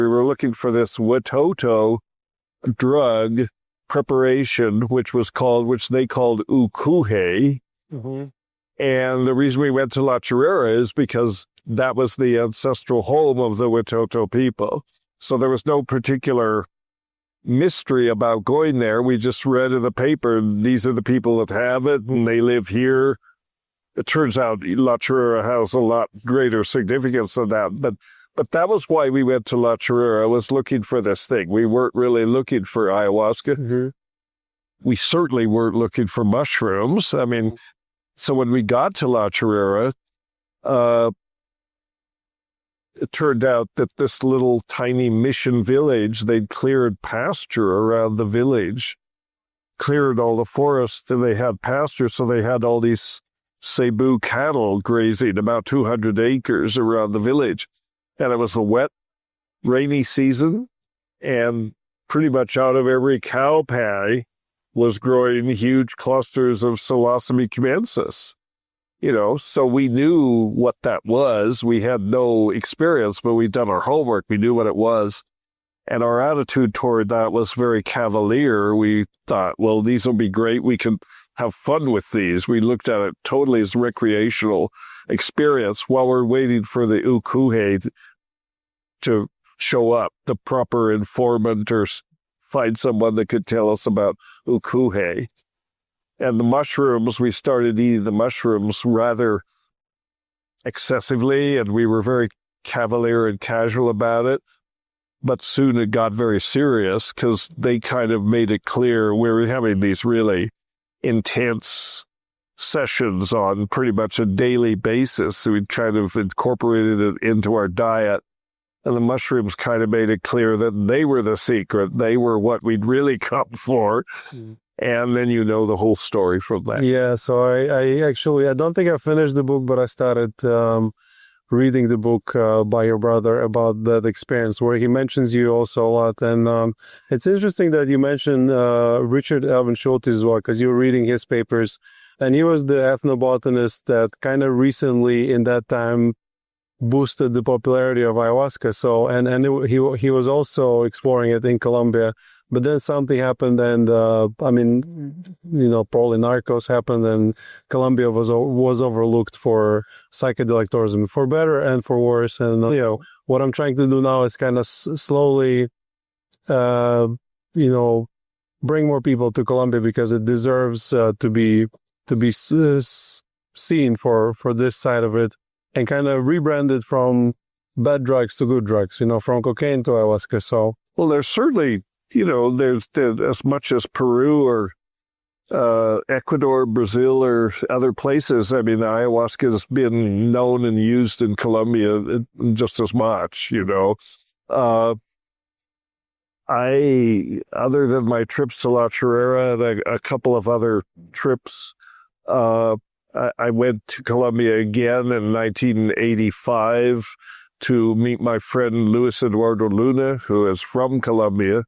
We were looking for this Watoto drug preparation, which they called Ukuhe. Mm-hmm. And the reason we went to La Chorrera is because that was the ancestral home of the Watoto people. So there was no particular mystery about going there. We just read in the paper, these are the people that have it, and they live here. It turns out La Chorrera has a lot greater significance than that. But that was why we went to La Chorrera, was looking for this thing. We weren't really looking for ayahuasca. Mm-hmm. We certainly weren't looking for mushrooms. I mean, so when we got to La Chorrera, it turned out that this little tiny mission village, they'd cleared pasture around the village, cleared all the forests, and they had pasture, so they had all these Cebu cattle grazing about 200 acres around the village. And it was a wet, rainy season, and pretty much out of every cow pie was growing huge clusters of psilocybe cubensis. So we knew what that was. We had no experience, but we'd done our homework. We knew what it was. And our attitude toward that was very cavalier. We thought, well, these will be great. We can have fun with these. We looked at it totally as recreational experience while we're waiting for the Ukuhe to show up, the proper informant, or find someone that could tell us about Ukuhe. And the mushrooms, we started eating the mushrooms rather excessively, and we were very cavalier and casual about it. But soon it got very serious because they kind of made it clear we were having these really intense sessions on pretty much a daily basis. So we'd kind of incorporated it into our diet. And the mushrooms kind of made it clear that they were the secret. They were what we'd really come for. Mm. And then the whole story from that. Yeah, so I don't think I finished the book, but I started reading the book by your brother about that experience, where he mentions you also a lot. And it's interesting that you mentioned Richard Alvin Schultes as well, because you were reading his papers. And he was the ethnobotanist that kind of recently, in that time, boosted the popularity of ayahuasca. So, he was also exploring it in Colombia. But then something happened, and probably narcos happened, and Colombia was overlooked for psychedelic tourism, for better and for worse. And what I'm trying to do now is kind of slowly, bring more people to Colombia, because it deserves to be seen for this side of it, and kind of rebranded from bad drugs to good drugs. From cocaine to ayahuasca. So, well, there's certainly. There's as much as Peru or Ecuador, Brazil, or other places. I mean, ayahuasca has been known and used in Colombia just as much, other than my trips to La Chorrera and a couple of other trips, I went to Colombia again in 1985 to meet my friend Luis Eduardo Luna, who is from Colombia.